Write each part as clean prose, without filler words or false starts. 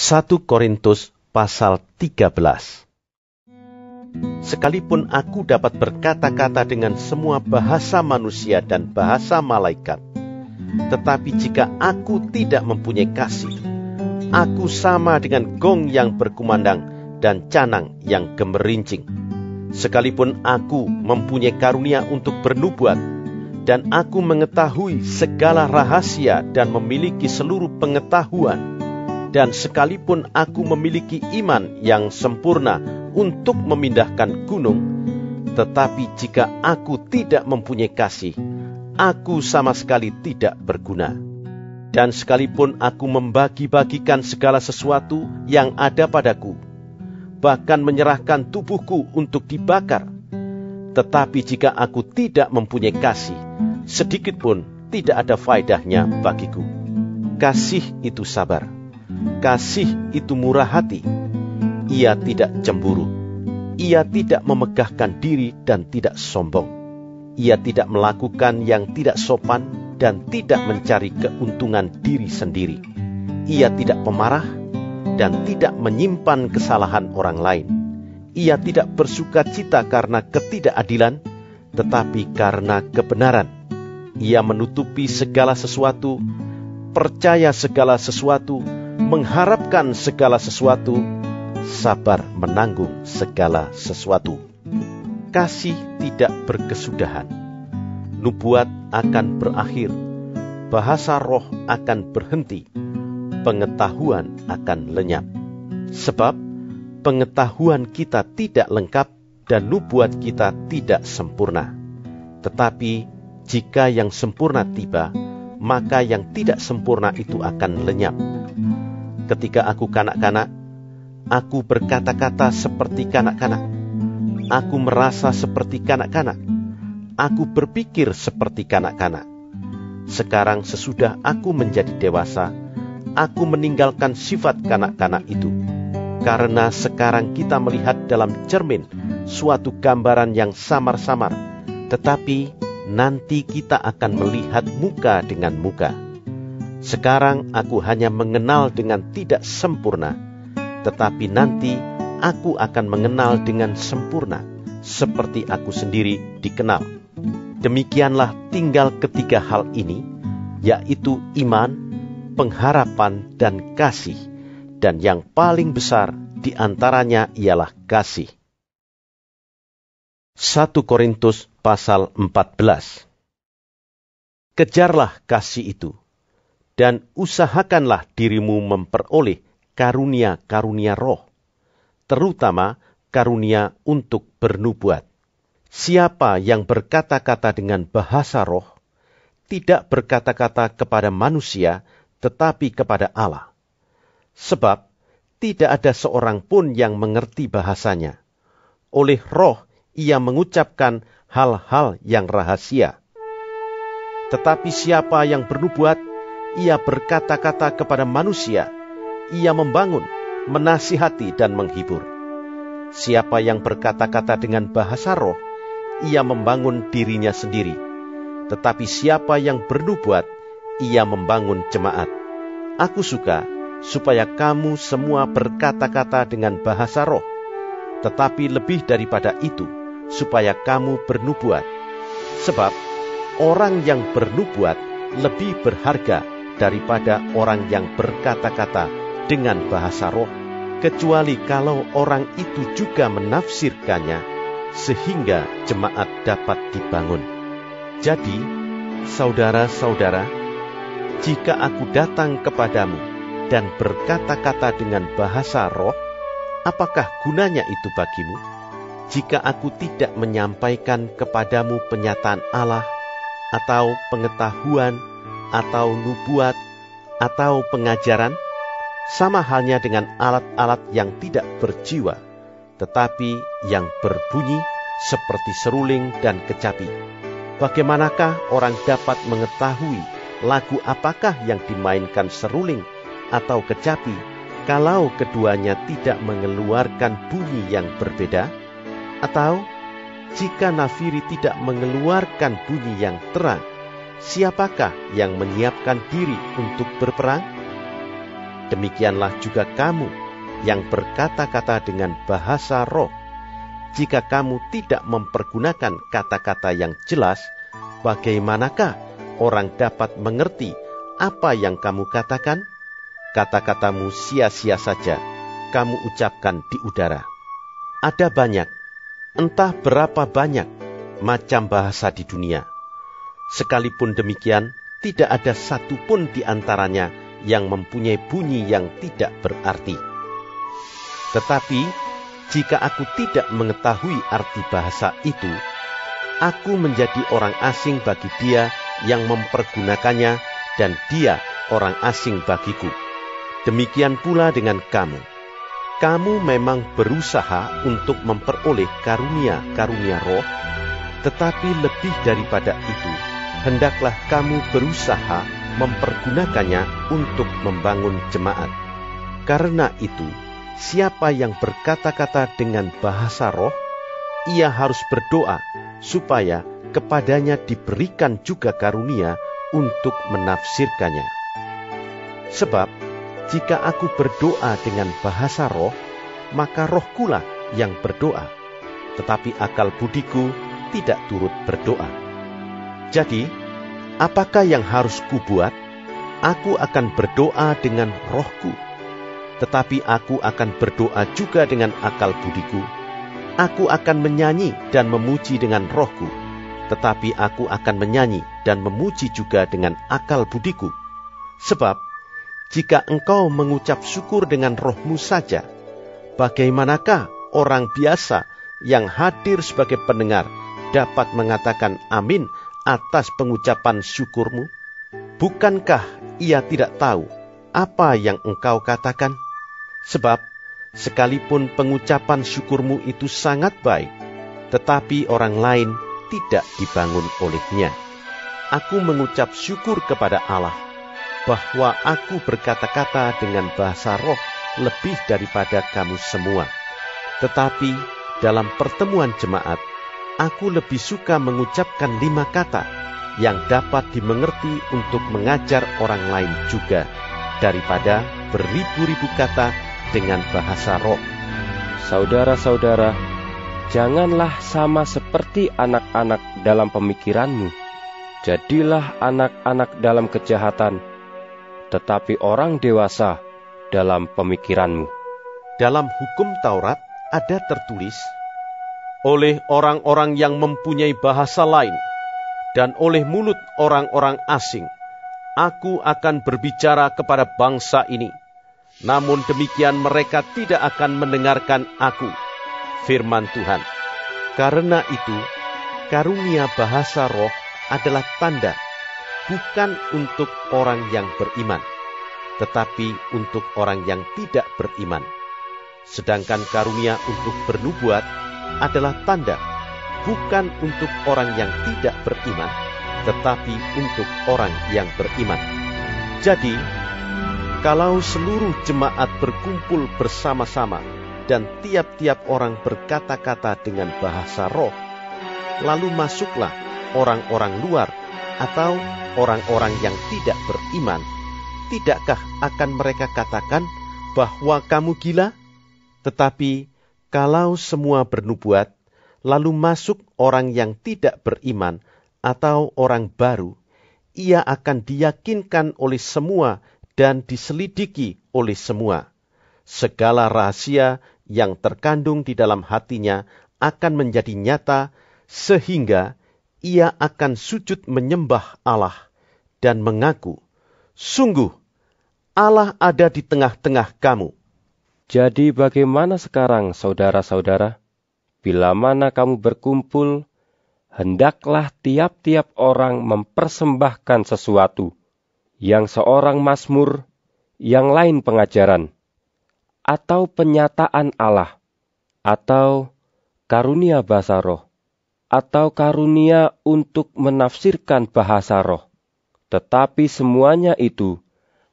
1 Korintus pasal 13. Sekalipun aku dapat berkata-kata dengan semua bahasa manusia dan bahasa malaikat, tetapi jika aku tidak mempunyai kasih, aku sama dengan gong yang berkumandang dan canang yang gemerincing. Sekalipun aku mempunyai karunia untuk bernubuat, dan aku mengetahui segala rahasia dan memiliki seluruh pengetahuan, dan sekalipun aku memiliki iman yang sempurna untuk memindahkan gunung, tetapi jika aku tidak mempunyai kasih, aku sama sekali tidak berguna. Dan sekalipun aku membagi-bagikan segala sesuatu yang ada padaku, bahkan menyerahkan tubuhku untuk dibakar, tetapi jika aku tidak mempunyai kasih, sedikit pun tidak ada faedahnya bagiku. Kasih itu sabar. Kasih itu murah hati. Ia tidak cemburu. Ia tidak memegahkan diri dan tidak sombong. Ia tidak melakukan yang tidak sopan dan tidak mencari keuntungan diri sendiri. Ia tidak pemarah dan tidak menyimpan kesalahan orang lain. Ia tidak bersuka cita karena ketidakadilan, tetapi karena kebenaran. Ia menutupi segala sesuatu, percaya segala sesuatu, mengharapkan segala sesuatu, sabar menanggung segala sesuatu. Kasih tidak berkesudahan. Nubuat akan berakhir, bahasa roh akan berhenti, pengetahuan akan lenyap. Sebab pengetahuan kita tidak lengkap dan nubuat kita tidak sempurna. Tetapi jika yang sempurna tiba, maka yang tidak sempurna itu akan lenyap. Ketika aku kanak-kanak, aku berkata-kata seperti kanak-kanak. Aku merasa seperti kanak-kanak. Aku berpikir seperti kanak-kanak. Sekarang sesudah aku menjadi dewasa, aku meninggalkan sifat kanak-kanak itu. Karena sekarang kita melihat dalam cermin suatu gambaran yang samar-samar, tetapi nanti kita akan melihat muka dengan muka. Sekarang aku hanya mengenal dengan tidak sempurna, tetapi nanti aku akan mengenal dengan sempurna, seperti aku sendiri dikenal. Demikianlah tinggal ketiga hal ini, yaitu iman, pengharapan, dan kasih. Dan yang paling besar di antaranya ialah kasih. 1 Korintus pasal 14. Kejarlah kasih itu, dan usahakanlah dirimu memperoleh karunia-karunia roh, terutama karunia untuk bernubuat. Siapa yang berkata-kata dengan bahasa roh, tidak berkata-kata kepada manusia, tetapi kepada Allah. Sebab tidak ada seorang pun yang mengerti bahasanya. Oleh roh ia mengucapkan hal-hal yang rahasia. Tetapi siapa yang bernubuat, ia berkata-kata kepada manusia, ia membangun, menasihati dan menghibur. Siapa yang berkata-kata dengan bahasa roh, ia membangun dirinya sendiri. Tetapi siapa yang bernubuat, ia membangun jemaat. Aku suka supaya kamu semua berkata-kata dengan bahasa roh, tetapi lebih daripada itu, supaya kamu bernubuat. Sebab orang yang bernubuat lebih berharga daripada orang yang berkata-kata dengan bahasa roh, kecuali kalau orang itu juga menafsirkannya, sehingga jemaat dapat dibangun. Jadi, saudara-saudara, jika aku datang kepadamu dan berkata-kata dengan bahasa roh, apakah gunanya itu bagimu? Jika aku tidak menyampaikan kepadamu penyataan Allah, atau pengetahuan, atau nubuat, atau pengajaran, sama halnya dengan alat-alat yang tidak berjiwa, tetapi yang berbunyi seperti seruling dan kecapi. Bagaimanakah orang dapat mengetahui lagu apakah yang dimainkan seruling atau kecapi, kalau keduanya tidak mengeluarkan bunyi yang berbeda? Atau jika nafiri tidak mengeluarkan bunyi yang terang, siapakah yang menyiapkan diri untuk berperang? Demikianlah juga kamu yang berkata-kata dengan bahasa roh. Jika kamu tidak mempergunakan kata-kata yang jelas, bagaimanakah orang dapat mengerti apa yang kamu katakan? Kata-katamu sia-sia saja, kamu ucapkan di udara. Ada banyak, entah berapa banyak, macam bahasa di dunia. Sekalipun demikian, tidak ada satupun di antaranya yang mempunyai bunyi yang tidak berarti. Tetapi, jika aku tidak mengetahui arti bahasa itu, aku menjadi orang asing bagi dia yang mempergunakannya, dan dia orang asing bagiku. Demikian pula dengan kamu. Kamu memang berusaha untuk memperoleh karunia-karunia roh, tetapi lebih daripada itu, hendaklah kamu berusaha mempergunakannya untuk membangun jemaat. Karena itu, siapa yang berkata-kata dengan bahasa roh, ia harus berdoa supaya kepadanya diberikan juga karunia untuk menafsirkannya. Sebab, jika aku berdoa dengan bahasa roh, maka rohkulah yang berdoa, tetapi akal budiku tidak turut berdoa. Jadi, apakah yang harus kubuat? Aku akan berdoa dengan rohku, tetapi aku akan berdoa juga dengan akal budiku. Aku akan menyanyi dan memuji dengan rohku, tetapi aku akan menyanyi dan memuji juga dengan akal budiku. Sebab, jika engkau mengucap syukur dengan rohmu saja, bagaimanakah orang biasa yang hadir sebagai pendengar dapat mengatakan amin atas pengucapan syukurmu? Bukankah ia tidak tahu apa yang engkau katakan? Sebab, sekalipun pengucapan syukurmu itu sangat baik, tetapi orang lain tidak dibangun olehnya. Aku mengucap syukur kepada Allah, bahwa aku berkata-kata dengan bahasa roh lebih daripada kamu semua. Tetapi dalam pertemuan jemaat, aku lebih suka mengucapkan 5 kata yang dapat dimengerti untuk mengajar orang lain juga, daripada beribu-ribu kata dengan bahasa roh. Saudara-saudara, janganlah sama seperti anak-anak dalam pemikiranmu. Jadilah anak-anak dalam kejahatan, tetapi orang dewasa dalam pemikiranmu. Dalam hukum Taurat ada tertulis, oleh orang-orang yang mempunyai bahasa lain, dan oleh mulut orang-orang asing, aku akan berbicara kepada bangsa ini. Namun demikian mereka tidak akan mendengarkan aku, firman Tuhan. Karena itu, karunia bahasa roh adalah tanda, bukan untuk orang yang beriman, tetapi untuk orang yang tidak beriman. Sedangkan karunia untuk bernubuat adalah tanda, bukan untuk orang yang tidak beriman, tetapi untuk orang yang beriman. Jadi, kalau seluruh jemaat berkumpul bersama-sama dan tiap-tiap orang berkata-kata dengan bahasa roh, lalu masuklah orang-orang luar atau orang-orang yang tidak beriman, tidakkah akan mereka katakan bahwa kamu gila? Tetapi kalau semua bernubuat, lalu masuk orang yang tidak beriman atau orang baru, ia akan diyakinkan oleh semua dan diselidiki oleh semua. Segala rahasia yang terkandung di dalam hatinya akan menjadi nyata, sehingga ia akan sujud menyembah Allah dan mengaku, sungguh, Allah ada di tengah-tengah kamu. Jadi bagaimana sekarang, saudara-saudara? Bila mana kamu berkumpul, hendaklah tiap-tiap orang mempersembahkan sesuatu, yang seorang mazmur, yang lain pengajaran, atau penyataan Allah, atau karunia bahasa roh, atau karunia untuk menafsirkan bahasa roh. Tetapi semuanya itu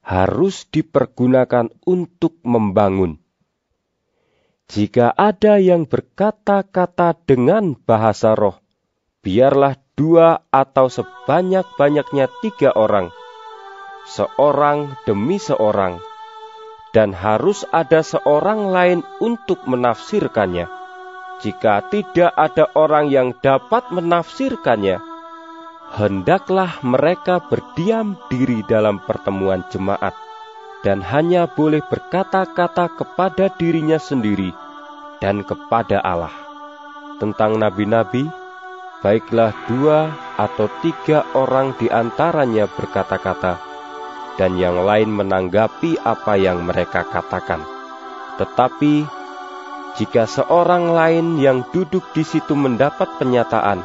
harus dipergunakan untuk membangun. Jika ada yang berkata-kata dengan bahasa roh, biarlah 2 atau sebanyak-banyaknya 3 orang, seorang demi seorang, dan harus ada seorang lain untuk menafsirkannya. Jika tidak ada orang yang dapat menafsirkannya, hendaklah mereka berdiam diri dalam pertemuan jemaat, dan hanya boleh berkata-kata kepada dirinya sendiri dan kepada Allah. Tentang nabi-nabi, baiklah 2 atau 3 orang di antaranya berkata-kata, dan yang lain menanggapi apa yang mereka katakan. Tetapi jika seorang lain yang duduk di situ mendapat penyataan,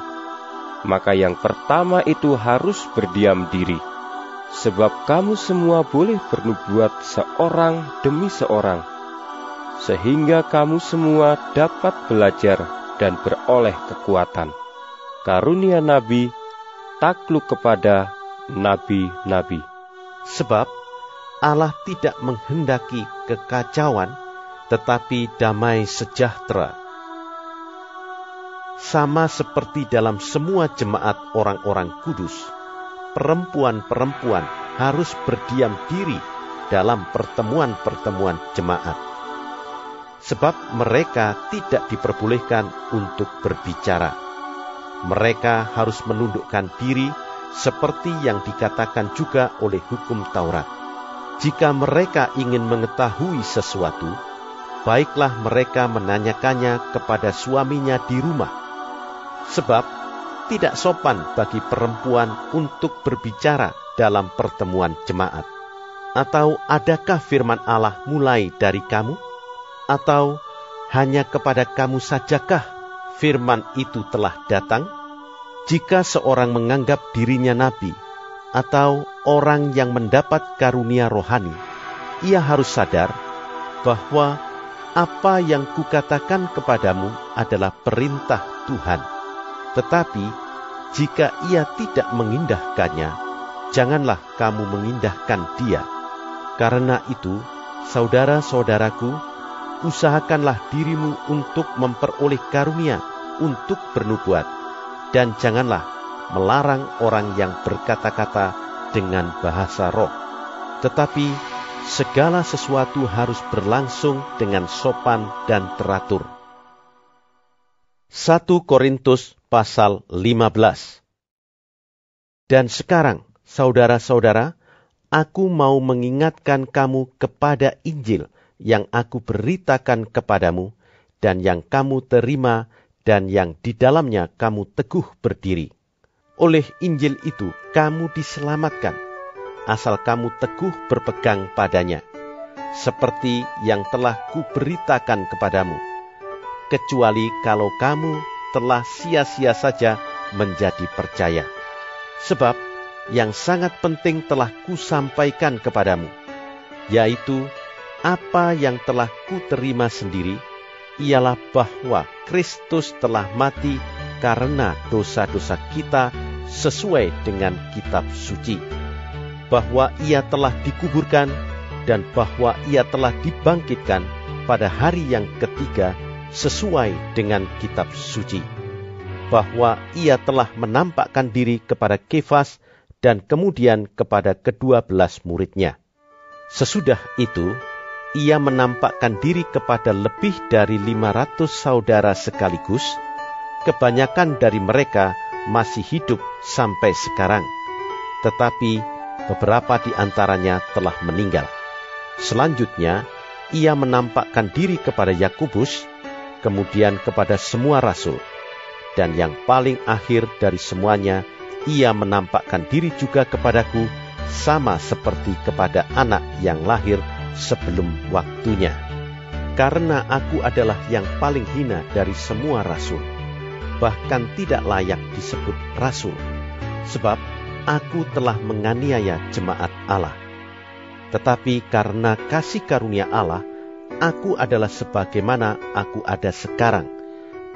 maka yang pertama itu harus berdiam diri. Sebab kamu semua boleh bernubuat seorang demi seorang, sehingga kamu semua dapat belajar dan beroleh kekuatan. Karunia nabi takluk kepada nabi-nabi. Sebab Allah tidak menghendaki kekacauan, tetapi damai sejahtera. Sama seperti dalam semua jemaat orang-orang kudus, perempuan-perempuan harus berdiam diri dalam pertemuan-pertemuan jemaat. Sebab mereka tidak diperbolehkan untuk berbicara. Mereka harus menundukkan diri seperti yang dikatakan juga oleh hukum Taurat. Jika mereka ingin mengetahui sesuatu, baiklah mereka menanyakannya kepada suaminya di rumah. Sebab tidak sopan bagi perempuan untuk berbicara dalam pertemuan jemaat. Atau adakah firman Allah mulai dari kamu? Atau hanya kepada kamu sajakah firman itu telah datang? Jika seorang menganggap dirinya nabi atau orang yang mendapat karunia rohani, ia harus sadar bahwa apa yang kukatakan kepadamu adalah perintah Tuhan. Tetapi jika ia tidak mengindahkannya, janganlah kamu mengindahkan dia. Karena itu, saudara-saudaraku, usahakanlah dirimu untuk memperoleh karunia untuk bernubuat, dan janganlah melarang orang yang berkata-kata dengan bahasa roh. Tetapi segala sesuatu harus berlangsung dengan sopan dan teratur. 1 Korintus pasal 15. Dan sekarang, saudara-saudara, aku mau mengingatkan kamu kepada Injil yang aku beritakan kepadamu, dan yang kamu terima, dan yang di dalamnya kamu teguh berdiri. Oleh Injil itu kamu diselamatkan, asal kamu teguh berpegang padanya, seperti yang telah kuberitakan kepadamu, kecuali kalau kamu telah sia-sia saja menjadi percaya. Sebab yang sangat penting telah kusampaikan kepadamu, yaitu apa yang telah kuterima sendiri, ialah bahwa Kristus telah mati karena dosa-dosa kita sesuai dengan kitab suci, bahwa ia telah dikuburkan, dan bahwa ia telah dibangkitkan pada hari yang ketiga sesuai dengan kitab suci, bahwa ia telah menampakkan diri kepada Kefas dan kemudian kepada ke-12 muridnya. Sesudah itu, ia menampakkan diri kepada lebih dari 500 saudara sekaligus. Kebanyakan dari mereka masih hidup sampai sekarang, tetapi beberapa di antaranya telah meninggal. Selanjutnya, ia menampakkan diri kepada Yakobus, kemudian kepada semua rasul, dan yang paling akhir dari semuanya, ia menampakkan diri juga kepadaku, sama seperti kepada anak yang lahir sebelum waktunya. Karena aku adalah yang paling hina dari semua rasul, bahkan tidak layak disebut rasul, sebab aku telah menganiaya jemaat Allah. Tetapi karena kasih karunia Allah, aku adalah sebagaimana aku ada sekarang,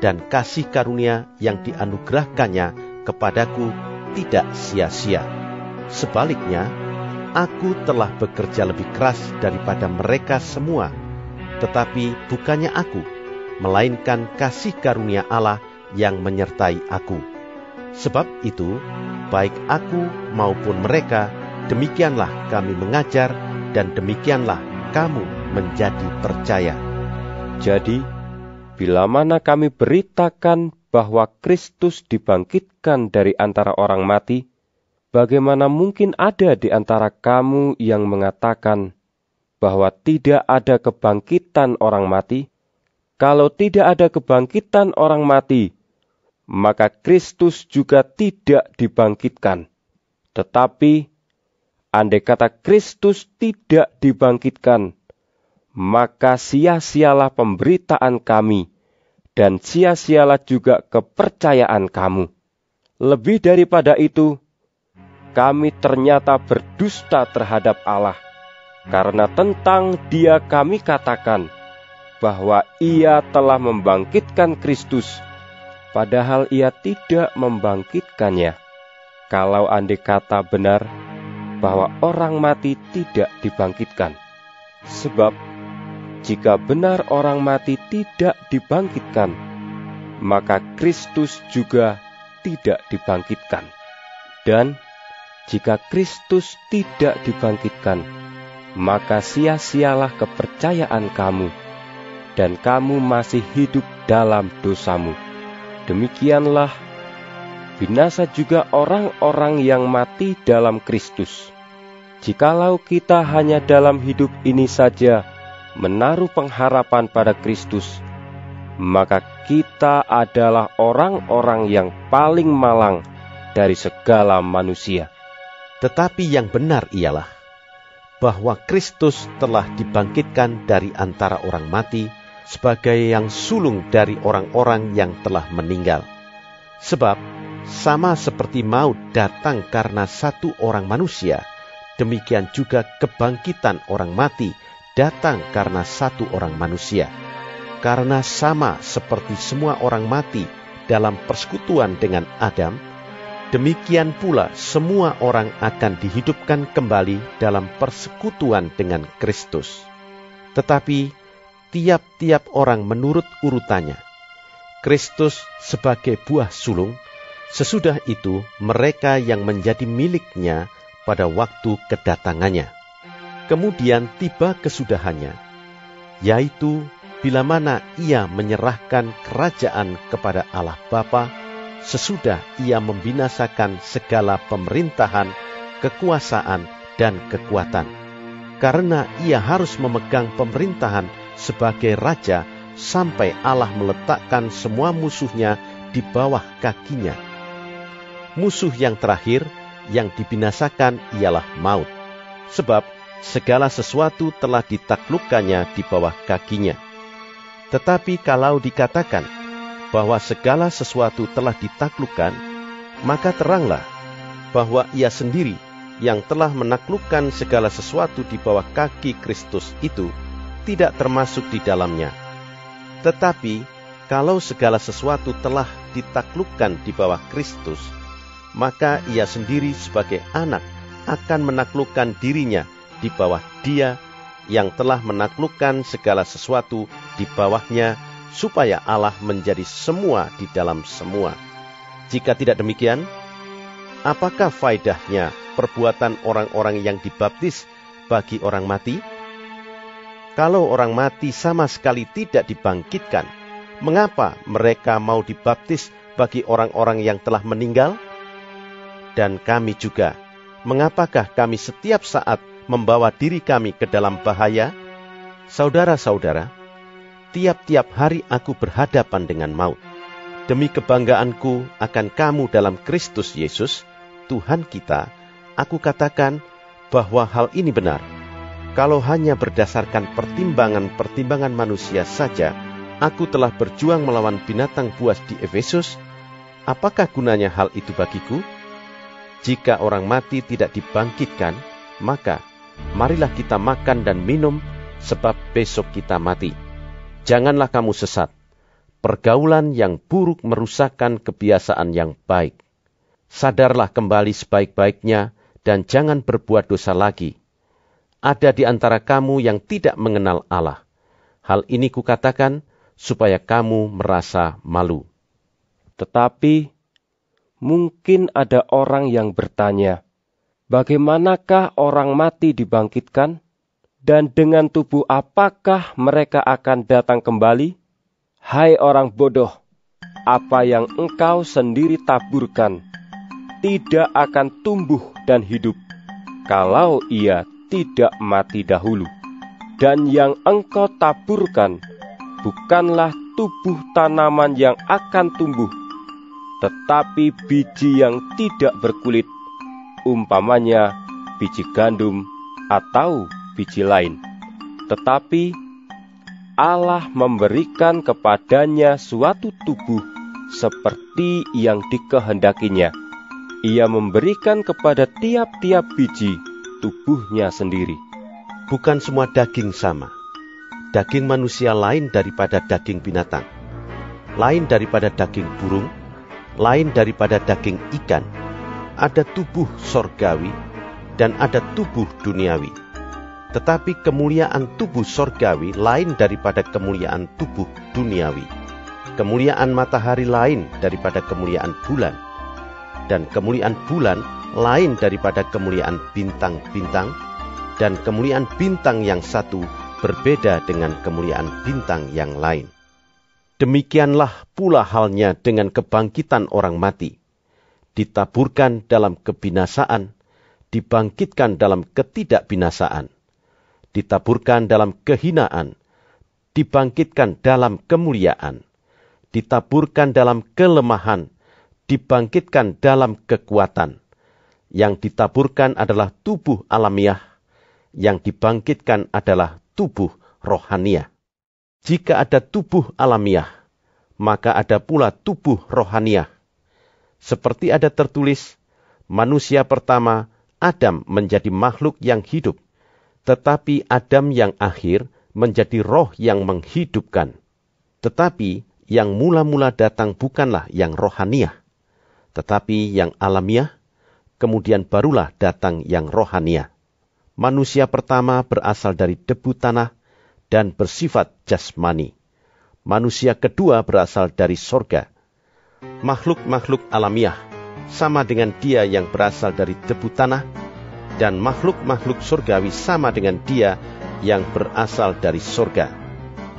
dan kasih karunia yang dianugerahkannya kepadaku tidak sia-sia. Sebaliknya, aku telah bekerja lebih keras daripada mereka semua, tetapi bukannya aku, melainkan kasih karunia Allah yang menyertai aku. Sebab itu, baik aku maupun mereka, demikianlah kami mengajar, dan demikianlah kamu menjadi percaya. Jadi, bila mana kami beritakan bahwa Kristus dibangkitkan dari antara orang mati, bagaimana mungkin ada di antara kamu yang mengatakan bahwa tidak ada kebangkitan orang mati? Kalau tidak ada kebangkitan orang mati, maka Kristus juga tidak dibangkitkan. Tetapi, andai kata Kristus tidak dibangkitkan, maka sia-sialah pemberitaan kami, dan sia-sialah juga kepercayaan kamu. Lebih daripada itu, kami ternyata berdusta terhadap Allah, karena tentang Dia kami katakan bahwa Ia telah membangkitkan Kristus, padahal Ia tidak membangkitkannya. Kalau andai kata benar bahwa orang mati tidak dibangkitkan. Sebab, jika benar orang mati tidak dibangkitkan, maka Kristus juga tidak dibangkitkan. Dan jika Kristus tidak dibangkitkan, maka sia-sialah kepercayaan kamu, dan kamu masih hidup dalam dosamu. Demikianlah binasa juga orang-orang yang mati dalam Kristus. Jikalau kita hanya dalam hidup ini saja menaruh pengharapan pada Kristus, maka kita adalah orang-orang yang paling malang dari segala manusia. Tetapi yang benar ialah bahwa Kristus telah dibangkitkan dari antara orang mati sebagai yang sulung dari orang-orang yang telah meninggal. Sebab, sama seperti maut datang karena satu orang manusia, demikian juga kebangkitan orang mati datang karena satu orang manusia. Karena sama seperti semua orang mati dalam persekutuan dengan Adam, demikian pula semua orang akan dihidupkan kembali dalam persekutuan dengan Kristus. Tetapi tiap-tiap orang menurut urutannya. Kristus sebagai buah sulung, sesudah itu mereka yang menjadi miliknya pada waktu kedatangannya. Kemudian tiba kesudahannya, yaitu bila mana ia menyerahkan kerajaan kepada Allah Bapa, sesudah ia membinasakan segala pemerintahan, kekuasaan, dan kekuatan. Karena ia harus memegang pemerintahan sebagai raja sampai Allah meletakkan semua musuhnya di bawah kakinya. Musuh yang terakhir yang dibinasakan ialah maut, sebab segala sesuatu telah ditaklukkannya di bawah kakinya. Tetapi kalau dikatakan bahwa segala sesuatu telah ditaklukkan, maka teranglah bahwa ia sendiri yang telah menaklukkan segala sesuatu di bawah kaki Kristus itu tidak termasuk di dalamnya. Tetapi kalau segala sesuatu telah ditaklukkan di bawah Kristus, maka ia sendiri sebagai anak akan menaklukkan dirinya di bawah Dia yang telah menaklukkan segala sesuatu di bawahnya, supaya Allah menjadi semua di dalam semua. Jika tidak demikian, apakah faedahnya perbuatan orang-orang yang dibaptis bagi orang mati? Kalau orang mati sama sekali tidak dibangkitkan, mengapa mereka mau dibaptis bagi orang-orang yang telah meninggal? Dan kami juga, mengapakah kami setiap saat membawa diri kami ke dalam bahaya? Saudara-saudara, tiap-tiap hari aku berhadapan dengan maut. Demi kebanggaanku akan kamu dalam Kristus Yesus, Tuhan kita, aku katakan bahwa hal ini benar. Kalau hanya berdasarkan pertimbangan-pertimbangan manusia saja, aku telah berjuang melawan binatang buas di Efesus. Apakah gunanya hal itu bagiku? Jika orang mati tidak dibangkitkan, maka marilah kita makan dan minum, sebab besok kita mati. Janganlah kamu sesat. Pergaulan yang buruk merusakkan kebiasaan yang baik. Sadarlah kembali sebaik-baiknya, dan jangan berbuat dosa lagi. Ada di antara kamu yang tidak mengenal Allah. Hal ini kukatakan supaya kamu merasa malu. Tetapi mungkin ada orang yang bertanya, bagaimanakah orang mati dibangkitkan? Dan dengan tubuh apakah mereka akan datang kembali? Hai orang bodoh, apa yang engkau sendiri taburkan tidak akan tumbuh dan hidup kalau ia tidak mati dahulu. Dan yang engkau taburkan bukanlah tubuh tanaman yang akan tumbuh, tetapi biji yang tidak berkulit, umpamanya biji gandum atau biji lain. Tetapi Allah memberikan kepadanya suatu tubuh seperti yang dikehendakinya. Ia memberikan kepada tiap-tiap biji tubuhnya sendiri. Bukan semua daging sama. Daging manusia lain daripada daging binatang, lain daripada daging burung, lain daripada daging ikan. Ada tubuh sorgawi dan ada tubuh duniawi. Tetapi kemuliaan tubuh sorgawi lain daripada kemuliaan tubuh duniawi. Kemuliaan matahari lain daripada kemuliaan bulan, dan kemuliaan bulan lain daripada kemuliaan bintang-bintang, dan kemuliaan bintang yang satu berbeda dengan kemuliaan bintang yang lain. Demikianlah pula halnya dengan kebangkitan orang mati. Ditaburkan dalam kebinasaan, dibangkitkan dalam ketidakbinasaan. Ditaburkan dalam kehinaan, dibangkitkan dalam kemuliaan. Ditaburkan dalam kelemahan, dibangkitkan dalam kekuatan. Yang ditaburkan adalah tubuh alamiah, yang dibangkitkan adalah tubuh rohaniah. Jika ada tubuh alamiah, maka ada pula tubuh rohaniah. Seperti ada tertulis, manusia pertama, Adam, menjadi makhluk yang hidup, tetapi Adam yang akhir menjadi roh yang menghidupkan. Tetapi yang mula-mula datang bukanlah yang rohaniah, tetapi yang alamiah, kemudian barulah datang yang rohaniah. Manusia pertama berasal dari debu tanah dan bersifat jasmani. Manusia kedua berasal dari sorga. Makhluk-makhluk alamiah sama dengan dia yang berasal dari debu tanah, dan makhluk-makhluk surgawi sama dengan dia yang berasal dari sorga.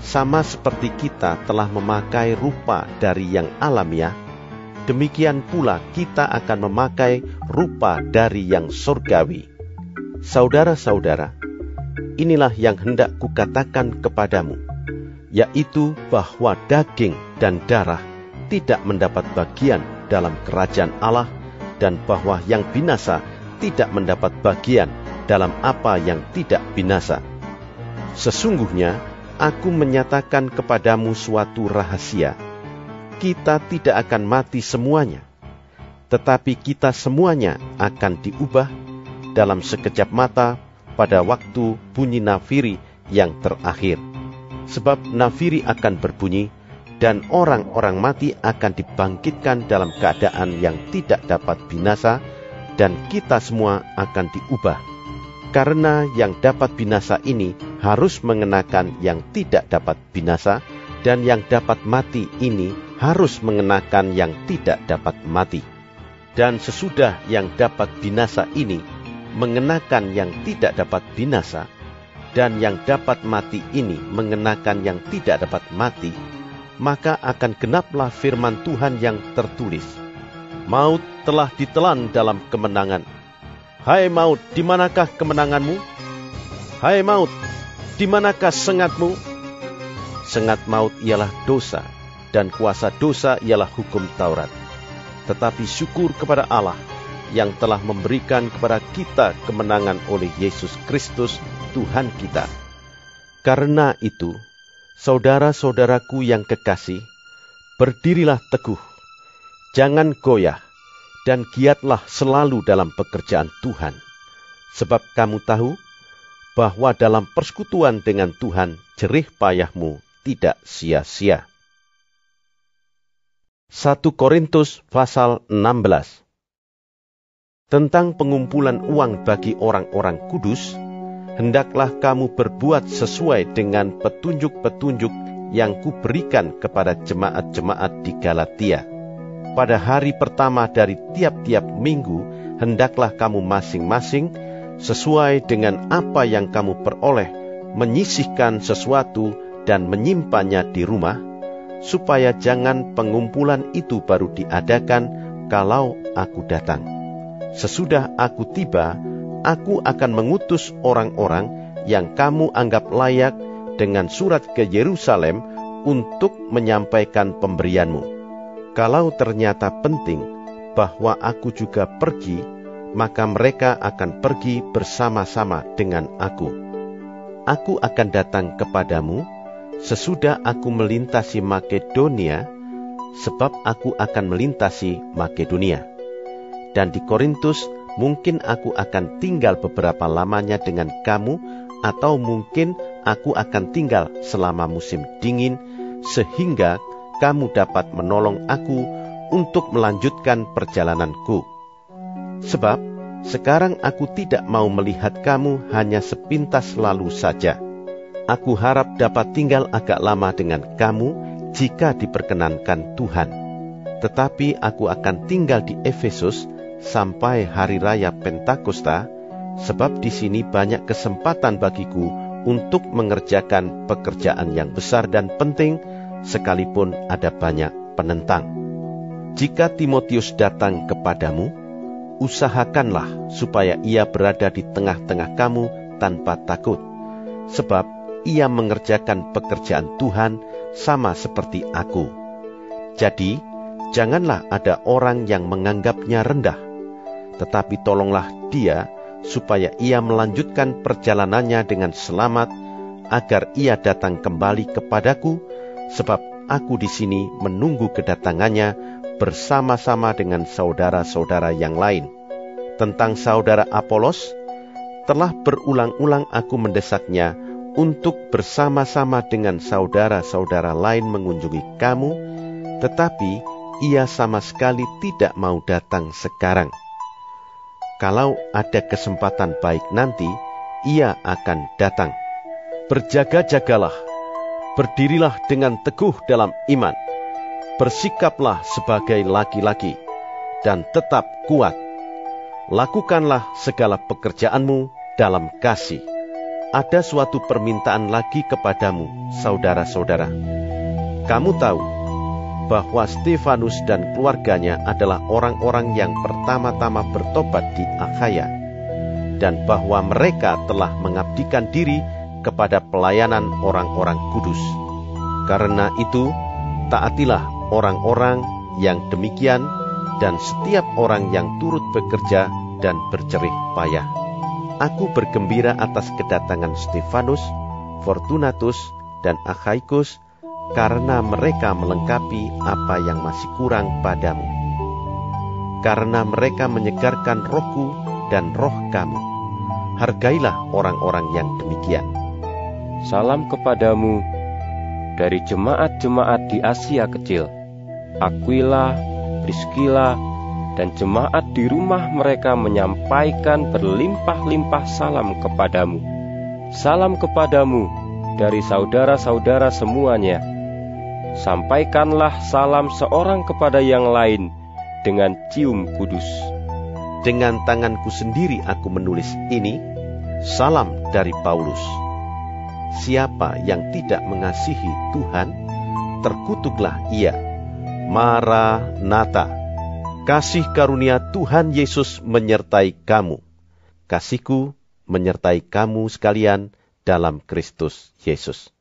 Sama seperti kita telah memakai rupa dari yang alamiah, demikian pula kita akan memakai rupa dari yang surgawi. Saudara-saudara, inilah yang hendak kukatakan kepadamu, yaitu bahwa daging dan darah tidak mendapat bagian dalam kerajaan Allah, dan bahwa yang binasa tidak mendapat bagian dalam apa yang tidak binasa. Sesungguhnya, aku menyatakan kepadamu suatu rahasia. Kita tidak akan mati semuanya, tetapi kita semuanya akan diubah dalam sekejap mata pada waktu bunyi nafiri yang terakhir. Sebab nafiri akan berbunyi, dan orang-orang mati akan dibangkitkan dalam keadaan yang tidak dapat binasa, dan kita semua akan diubah. Karena yang dapat binasa ini harus mengenakan yang tidak dapat binasa, dan yang dapat mati ini harus mengenakan yang tidak dapat mati. Dan sesudah yang dapat binasa ini mengenakan yang tidak dapat binasa, dan yang dapat mati ini mengenakan yang tidak dapat mati, maka akan genaplah firman Tuhan yang tertulis, maut telah ditelan dalam kemenangan. Hai maut, di manakah kemenanganmu? Hai maut, di manakah sengatmu? Sengat maut ialah dosa, dan kuasa dosa ialah hukum Taurat. Tetapi syukur kepada Allah yang telah memberikan kepada kita kemenangan oleh Yesus Kristus Tuhan kita. Karena itu, saudara-saudaraku yang kekasih, berdirilah teguh, jangan goyah, dan giatlah selalu dalam pekerjaan Tuhan. Sebab kamu tahu bahwa dalam persekutuan dengan Tuhan, jerih payahmu tidak sia-sia. 1 Korintus pasal 16. Tentang pengumpulan uang bagi orang-orang kudus, hendaklah kamu berbuat sesuai dengan petunjuk-petunjuk yang kuberikan kepada jemaat-jemaat di Galatia. Pada hari pertama dari tiap-tiap minggu, hendaklah kamu masing-masing sesuai dengan apa yang kamu peroleh, menyisihkan sesuatu dan menyimpannya di rumah, supaya jangan pengumpulan itu baru diadakan kalau aku datang. Sesudah aku tiba, aku akan mengutus orang-orang yang kamu anggap layak dengan surat ke Yerusalem untuk menyampaikan pemberianmu. Kalau ternyata penting bahwa aku juga pergi, maka mereka akan pergi bersama-sama dengan aku. Aku akan datang kepadamu sesudah aku melintasi Makedonia, sebab aku akan melintasi Makedonia. Dan di Korintus mungkin aku akan tinggal beberapa lamanya dengan kamu, atau mungkin aku akan tinggal selama musim dingin, sehingga kamu dapat menolong aku untuk melanjutkan perjalananku. Sebab sekarang aku tidak mau melihat kamu hanya sepintas lalu saja. Aku harap dapat tinggal agak lama dengan kamu jika diperkenankan Tuhan. Tetapi aku akan tinggal di Efesus sampai hari raya Pentakosta, sebab di sini banyak kesempatan bagiku untuk mengerjakan pekerjaan yang besar dan penting, sekalipun ada banyak penentang. Jika Timotius datang kepadamu, usahakanlah supaya ia berada di tengah-tengah kamu tanpa takut, sebab ia mengerjakan pekerjaan Tuhan sama seperti aku. Jadi, janganlah ada orang yang menganggapnya rendah, tetapi tolonglah dia supaya ia melanjutkan perjalanannya dengan selamat, agar ia datang kembali kepadaku, sebab aku di sini menunggu kedatangannya bersama-sama dengan saudara-saudara yang lain. Tentang saudara Apolos, telah berulang-ulang aku mendesaknya untuk bersama-sama dengan saudara-saudara lain mengunjungi kamu, tetapi ia sama sekali tidak mau datang sekarang. Kalau ada kesempatan baik nanti, ia akan datang. Berjaga-jagalah, berdirilah dengan teguh dalam iman, bersikaplah sebagai laki-laki, dan tetap kuat. Lakukanlah segala pekerjaanmu dalam kasih. Ada suatu permintaan lagi kepadamu, saudara-saudara. Kamu tahu bahwa Stefanus dan keluarganya adalah orang-orang yang pertama-tama bertobat di Akhaya, dan bahwa mereka telah mengabdikan diri kepada pelayanan orang-orang kudus. Karena itu, taatilah orang-orang yang demikian, dan setiap orang yang turut bekerja dan berjerih payah. Aku bergembira atas kedatangan Stefanus, Fortunatus, dan Akhaikus, karena mereka melengkapi apa yang masih kurang padamu. Karena mereka menyegarkan rohku dan roh kamu. Hargailah orang-orang yang demikian. Salam kepadamu dari jemaat-jemaat di Asia Kecil. Aquila, Priskila, dan jemaat di rumah mereka menyampaikan berlimpah-limpah salam kepadamu. Salam kepadamu dari saudara-saudara semuanya. Sampaikanlah salam seorang kepada yang lain dengan cium kudus. Dengan tanganku sendiri aku menulis ini, salam dari Paulus. Siapa yang tidak mengasihi Tuhan, terkutuklah ia. Maranatha. Kasih karunia Tuhan Yesus menyertai kamu. Kasihku menyertai kamu sekalian dalam Kristus Yesus.